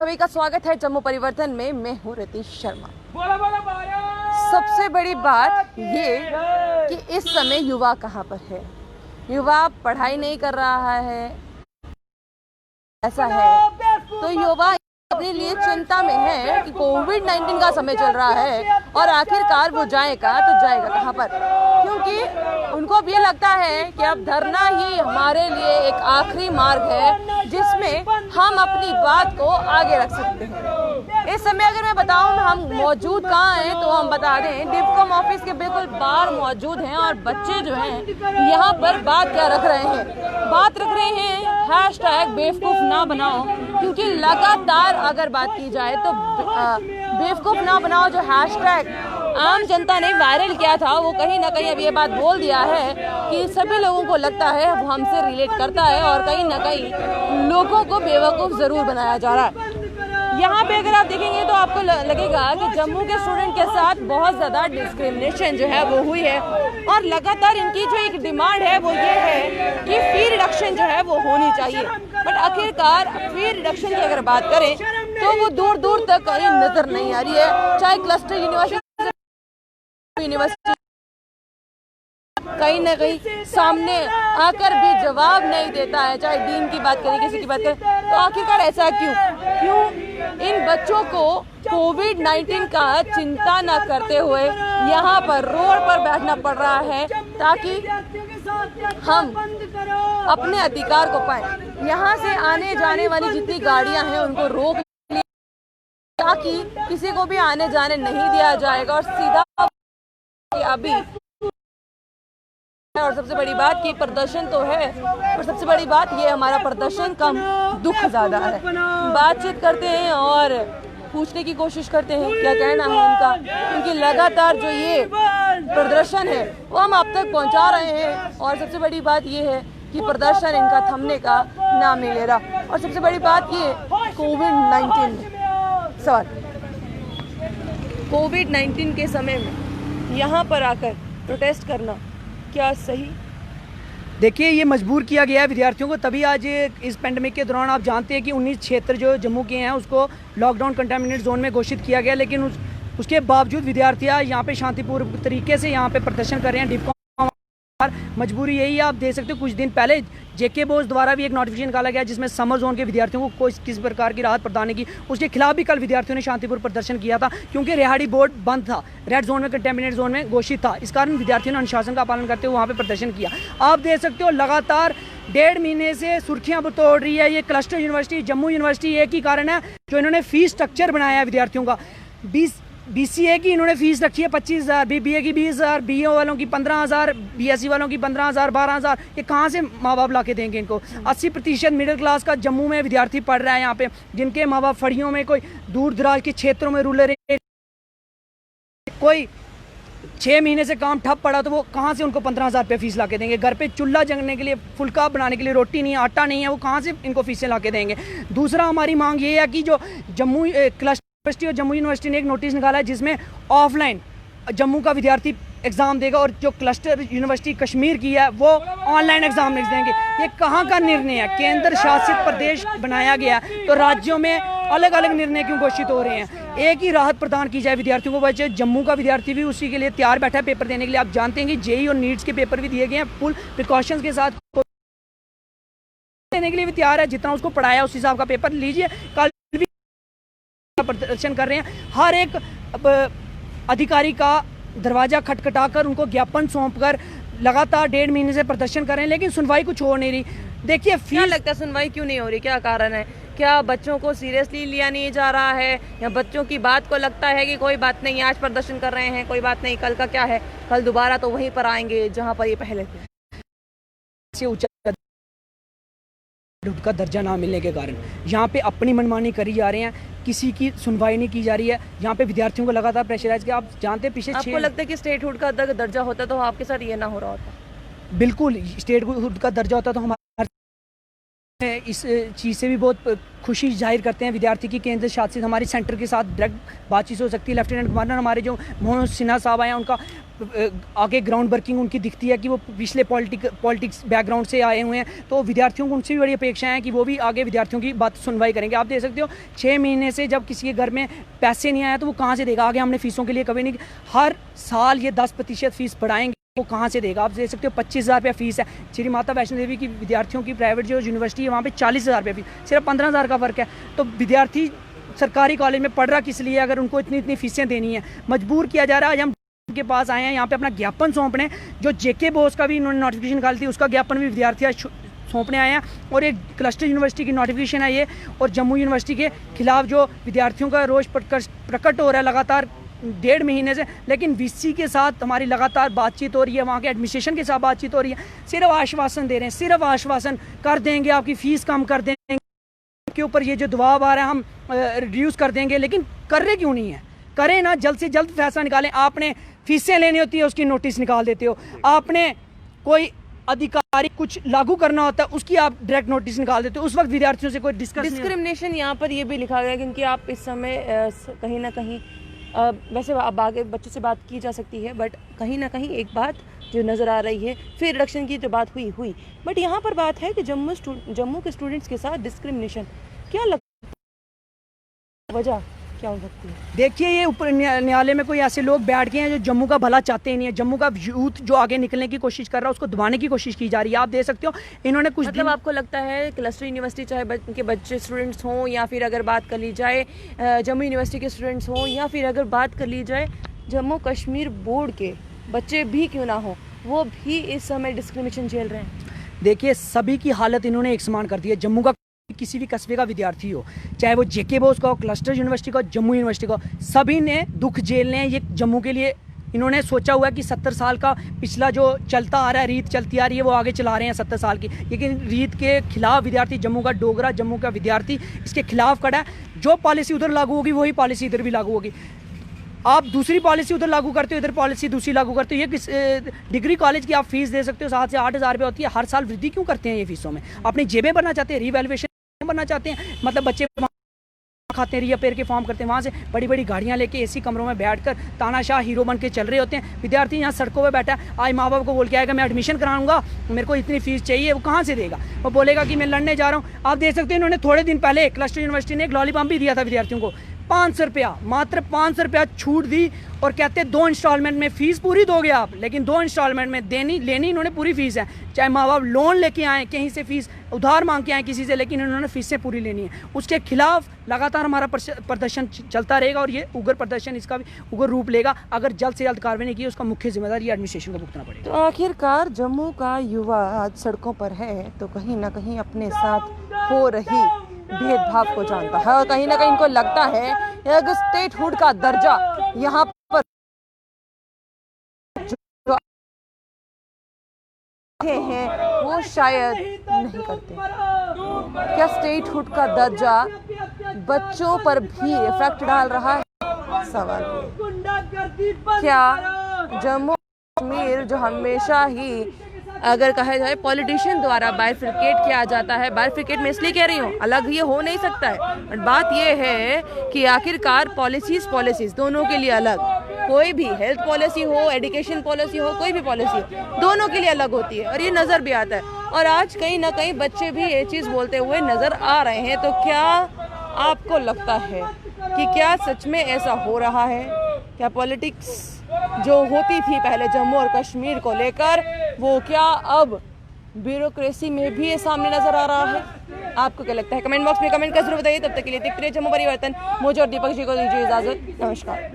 सभी का स्वागत है जम्मू परिवर्तन में। मैं हूँ रितीश शर्मा। सबसे बड़ी बात ये कि इस समय युवा कहाँ पर है। युवा पढ़ाई नहीं कर रहा है, ऐसा है तो युवा अपने लिए चिंता में है कि कोविड-19 का समय चल रहा है और आखिरकार वो जाएगा तो जाएगा कहाँ पर, क्योंकि उनको भी लगता है कि अब धरना ही हमारे लिए एक आखिरी मार्ग है जिसमें हम अपनी बात को आगे रख सकते हैं। इस समय अगर मैं बताऊं हम मौजूद कहाँ हैं तो हम बता दें डिफकॉम ऑफिस के बिल्कुल बाहर मौजूद हैं और बच्चे जो हैं यहाँ पर बात क्या रख रहे हैं, बात रख रहे हैं हैशटैग बेवकूफ़ ना बनाओ, क्योंकि लगातार अगर बात की जाए तो बेवकूफ़ ना बनाओ जो हैशटैग आम जनता ने वायरल किया था वो कहीं ना कहीं अब ये बात बोल दिया है कि सभी लोगों को लगता है वो हमसे रिलेट करता है और कहीं ना कहीं लोगों को बेवकूफ़ ज़रूर बनाया जा रहा है। यहाँ पे अगर आप देखेंगे तो आपको लगेगा कि जम्मू के स्टूडेंट के साथ बहुत ज़्यादा डिस्क्रिमिनेशन जो है वो हुई है और लगातार इनकी जो एक डिमांड है वो ये है कि फी रिडक्शन जो है वो होनी चाहिए। बट आखिरकार फी रिडक्शन की अगर बात करें तो वो दूर दूर तक कहीं नज़र नहीं आ रही है। चाहे क्लस्टर यूनिवर्सिटी कहीं ना कहीं सामने आकर भी जवाब नहीं देता है, चाहे डीन की बात करें किसी की बात करें, तो आखिरकार ऐसा क्यों इन बच्चों को कोविड-19 का चिंता न करते हुए यहाँ पर रोड पर बैठना पड़ रहा है ताकि हम अपने अधिकार को पाएं। यहाँ से आने जाने वाली जितनी गाड़ियाँ हैं उनको रोक ताकि किसी को भी आने जाने नहीं दिया जाएगा और सीधा अभी और सबसे बड़ी बात कि प्रदर्शन तो है और सबसे बड़ी बात ये हमारा प्रदर्शन कम दुख ज़्यादा है। बातचीत करते हैं और पूछने की कोशिश करते हैं क्या कहना है उनका, क्योंकि लगातार जो ये प्रदर्शन है वो हम अब तक पहुंचा रहे हैं और सबसे बड़ी बात ये है कि प्रदर्शन इनका थमने का नाम नहीं ले रहा। और सबसे बड़ी बात ये कोविड-19 के समय में यहाँ पर आकर प्रोटेस्ट करना क्या सही? देखिए, ये मजबूर किया गया है विद्यार्थियों को, तभी आज इस पेंडेमिक के दौरान आप जानते हैं कि 19 क्षेत्र जो जम्मू के हैं उसको लॉकडाउन कंटेमिनेट जोन में घोषित किया गया, लेकिन उसके बावजूद विद्यार्थी यहाँ पे शांतिपूर्ण तरीके से यहाँ पे प्रदर्शन कर रहे हैं। डिफकॉम मजबूरी यही है, आप देख सकते हो कुछ दिन पहले जेके बोस द्वारा भी एक नोटिफिकेशन निकाला गया जिसमें समर जोन के विद्यार्थियों को किसी प्रकार की राहत प्रदान की, उसके खिलाफ भी कल विद्यार्थियों ने शांतिपूर्ण प्रदर्शन किया था क्योंकि रेहाड़ी बोर्ड बंद था, रेड जोन में कंटेमिनेट जोन में घोषित था। इस कारण विद्यार्थियों ने अनुशासन का पालन करते हुए वहाँ पर प्रदर्शन किया। आप देख सकते हो लगातार 1.5 महीने से सुर्खियाँ तोड़ रही है ये क्लस्टर यूनिवर्सिटी जम्मू यूनिवर्सिटी। एक ही कारण है जो इन्होंने फीस स्ट्रक्चर बनाया है विद्यार्थियों का। BCA की इन्होंने फीस रखी है 25,000, BBA की 20,000, BA वालों की 15,000, BSc वालों की 15,000, 12,000। ये कहाँ से माँ बाप ला के देंगे इनको? 80% मिडिल क्लास का जम्मू में विद्यार्थी पढ़ रहा है यहाँ पे, जिनके माँ बाप फड़ियों में, कोई दूर दराज के क्षेत्रों में रूरल, कोई 6 महीने से काम ठप पड़ा तो वो कहाँ से उनको 15,000 रुपये फीस ला के देंगे? घर पे चूल्हा जलने के लिए, फुल्का बनाने के लिए रोटी नहीं है, आटा नहीं है, वो कहाँ से इनको फीसें ला के देंगे? दूसरा हमारी मांग ये है कि जो जम्मू क्लस्टर यूनिवर्सिटी और जम्मू यूनिवर्सिटी ने एक नोटिस निकाला है जिसमें ऑफलाइन जम्मू का विद्यार्थी एग्ज़ाम देगा और जो क्लस्टर यूनिवर्सिटी कश्मीर की है वो ऑनलाइन एग्ज़ाम नहीं देंगे। ये कहाँ का निर्णय है? केंद्र शासित प्रदेश बनाया गया तो राज्यों में अलग अलग निर्णय क्यों घोषित हो रहे हैं? एक ही राहत प्रदान की जाए विद्यार्थियों को। वजह जम्मू का विद्यार्थी भी उसी के लिए तैयार बैठा है पेपर देने के लिए। आप जानते हैं कि जेई और नीट्स के पेपर भी दिए गए हैं, फुल प्रिकॉशंस के साथ देने के लिए भी तैयार है। जितना उसको पढ़ाया उस हिसाब का पेपर लीजिए। कल प्रदर्शन कर रहे हैं, हर एक अधिकारी का दरवाजा खटखटाकर उनको ज्ञापन सौंपकर लगातार 1.5 महीने से प्रदर्शन कर रहे हैं, लेकिन सुनवाई कुछ हो नहीं रही। देखिए, क्या लगता है सुनवाई क्यों नहीं हो रही? क्या कारण है? क्या बच्चों को सीरियसली लिया नहीं जा रहा है या बच्चों की बात को लगता है कि कोई बात नहीं, आज प्रदर्शन कर रहे हैं कोई बात नहीं, कल का क्या है, कल दोबारा तो वहीं पर आएंगे जहां पर ये पहले थे। का दर्जा ना मिलने के कारण यहाँ पे अपनी मनमानी करी जा रही है, किसी की सुनवाई नहीं की जा रही है। यहाँ पे विद्यार्थियों को लगातार प्रेशराइज किया। आप जानते हैं पीछे आपको लगता है कि स्टेटहुड का दर्जा होता तो आपके साथ ये ना हो रहा होता? बिल्कुल, स्टेटहुड का दर्जा होता तो हमारे इस चीज़ से भी बहुत खुशी जाहिर करते हैं विद्यार्थी की केंद्र शासित हमारी सेंटर के साथ डायरेक्ट बातचीत हो सकती है। लेफ्टिनेंट गवर्नर हमारे जो मोहन सिन्हा साहब आए हैं, उनका आगे ग्राउंड वर्किंग उनकी दिखती है कि वो पिछले पॉलिटिक्स बैकग्राउंड से आए हुए हैं, तो विद्यार्थियों को उनसे भी बड़ी अपेक्षाएं हैं कि वो भी आगे विद्यार्थियों की बात सुनवाई करेंगे। आप देख सकते हो 6 महीने से जब किसी के घर में पैसे नहीं आया तो वो कहाँ से देगा? आगे हमने फीसों के लिए कभी नहीं, हर साल ये 10% फीस बढ़ाएंगे, वो कहाँ से देगा? आप देख सकते हो 25,000 रुपया फीस है। श्री माता वैष्णो देवी की विद्यार्थियों की प्राइवेट जो यूनिवर्सिटी है वहाँ पे 40,000 रुपया फीस, सिर्फ 15,000 का फ़र्क है। तो विद्यार्थी सरकारी कॉलेज में पढ़ रहा किस लिए अगर उनको इतनी फीसें देनी है? मजबूर किया जा रहा है। आज हम के पास आए हैं यहाँ पे अपना ज्ञापन सौंपने, जो जेके बोस का भी इन्होंने नोटिफिकेशन निकाली थी उसका ज्ञापन भी विद्यार्थी सौंपने आए हैं, और एक क्लस्टर यूनिवर्सिटी की नोटिफिकेशन है ये, और जम्मू यूनिवर्सिटी के खिलाफ जो विद्यार्थियों का रोष प्रकट हो रहा है लगातार 1.5 महीने से। लेकिन वीसी के साथ हमारी लगातार बातचीत हो रही है, वहाँ के एडमिनिस्ट्रेशन के साथ बातचीत हो रही है, सिर्फ आश्वासन दे रहे हैं, सिर्फ आश्वासन कर देंगे, आपकी फ़ीस कम कर देंगे, के ऊपर ये जो दबाव आ रहा है हम रिड्यूस कर देंगे। लेकिन कर रहे क्यों नहीं है? करें ना, जल्द से जल्द फैसला निकालें। आपने फीसें लेनी होती है उसकी नोटिस निकाल देते हो, आपने कोई अधिकारी कुछ लागू करना होता है उसकी आप डायरेक्ट नोटिस निकाल देते हो, उस वक्त विद्यार्थियों से कोई डिस्क्रिमिनेशन यहाँ पर ये भी लिखा गया क्योंकि आप इस समय कहीं ना कहीं वैसे अब आगे बच्चों से बात की जा सकती है, बट कहीं ना कहीं एक बात जो नज़र आ रही है, फिर रिडक्शन की जो बात हुई, बट यहाँ पर बात है कि जम्मू के स्टूडेंट्स के साथ डिस्क्रिमिनेशन क्या लगता है, वजह क्या हो सकती है? देखिए, ये ऊपर न्यायालय में कोई ऐसे लोग बैठ गए हैं जो जम्मू का भला चाहते ही नहीं है। जम्मू का यूथ जो आगे निकलने की कोशिश कर रहा है उसको दबाने की कोशिश की जा रही है। आप देख सकते हो इन्होंने कुछ मतलब आपको लगता है क्लस्टर यूनिवर्सिटी चाहे के बच्चे स्टूडेंट्स हों, या फिर अगर बात कर ली जाए जम्मू यूनिवर्सिटी के स्टूडेंट्स हों, या फिर अगर बात कर ली जाए जम्मू कश्मीर बोर्ड के बच्चे भी क्यों ना हो, वो भी इस समय डिस्क्रिमिनेशन झेल रहे हैं। देखिए, सभी की हालत इन्होंने एक समान कर दी है। जम्मू का किसी भी कस्बे का विद्यार्थी हो, चाहे वो जेके बोस का हो, क्लस्टर यूनिवर्सिटी का, जम्मू यूनिवर्सिटी का, सभी ने दुख झेलने हैं। ये जम्मू के लिए इन्होंने सोचा हुआ है कि 70 साल का पिछला जो चलता आ रहा है, रीत चलती आ रही है, वो आगे चला रहे हैं 70 साल की। लेकिन रीत के खिलाफ विद्यार्थी, जम्मू का डोगरा, जम्मू का विद्यार्थी इसके खिलाफ खड़ा है। जो पॉलिसी उधर लागू होगी वही पॉलिसी इधर भी लागू होगी। आप दूसरी पॉलिसी उधर लागू करते हो, इधर पॉलिसी दूसरी लागू करते हो। ये किस डिग्री कॉलेज की आप फीस दे सकते हो 7 से 8 हज़ार रुपये होती है, हर साल वृद्धि क्यों करते हैं ये फीसों में? अपनी जेबें भरना चाहते हैं, रीवैल्यूएशन बनना चाहते हैं, मतलब बच्चे खाते हैं, रीअपेयर के फॉर्म करते हैं, वहाँ से बड़ी बड़ी गाड़ियाँ लेके एसी कमरों में बैठकर तानाशाह हीरो बन के चल रहे होते हैं। विद्यार्थी यहाँ सड़कों पे बैठा है, आज माँ बाप को बोल के आएगा मैं एडमिशन कराऊंगा, मेरे को इतनी फीस चाहिए, वो कहाँ से देगा? वो बोलेगा कि मैं लड़ने जा रहा हूँ। आप देख सकते हैं इन्होंने थोड़े दिन पहले क्लस्टर यूनिवर्सिटी ने एक लॉलीपॉप भी दिया था विद्यार्थियों को, 500 रुपया, मात्र 500 रुपया छूट दी, और कहते हैं 2 इंस्टॉलमेंट में फीस पूरी दोगे आप। लेकिन 2 इंस्टॉलमेंट में लेनी इन्होंने पूरी फीस है, चाहे माँ बाप लोन लेके आए, कहीं से फीस उधार मांग के आए किसी से, लेकिन इन्होंने फीसें पूरी लेनी है। उसके खिलाफ लगातार हमारा प्रदर्शन चलता रहेगा, और ये उग्र प्रदर्शन इसका भी उग्र रूप लेगा अगर जल्द से जल्द कार्रवाई नहीं की। उसका मुख्य जिम्मेदारी एडमिनिस्ट्रेशन को भुगतना पड़ेगा। तो आखिरकार जम्मू का युवा आज सड़कों पर है तो कहीं ना कहीं अपने साथ हो रही भेदभाव को जानता है, और कहीं ना कहीं इनको लगता है कि स्टेटहुड का दर्जा यहाँ पर जो हैं वो शायद नहीं करते। क्या स्टेटहुड का दर्जा बच्चों पर भी इफेक्ट डाल रहा है? सवाल क्या जम्मू कश्मीर जो हमेशा ही अगर कहा जाए पॉलिटिशियन द्वारा बाइफरकेट किया जाता है, बाइफरकेट में इसलिए कह रही हूँ, अलग ये हो नहीं सकता है, बट बात ये है कि आखिरकार पॉलिसीज दोनों के लिए अलग, कोई भी हेल्थ पॉलिसी हो, एजुकेशन पॉलिसी हो, कोई भी पॉलिसी हो, दोनों के लिए अलग होती है, और ये नज़र भी आता है। और आज कहीं ना कहीं बच्चे भी ये चीज़ बोलते हुए नज़र आ रहे हैं। तो क्या आपको लगता है कि क्या सच में ऐसा हो रहा है? क्या पॉलिटिक्स जो होती थी पहले जम्मू और कश्मीर को लेकर, वो क्या अब ब्यूरोक्रेसी में भी ये सामने नजर आ रहा है? आपको क्या लगता है? कमेंट बॉक्स में कमेंट कर जरूर बताइए। तब तक के लिए देखते रहिए जम्मू परिवर्तन। मुझे और दीपक जी को दीजिए इजाजत। नमस्कार।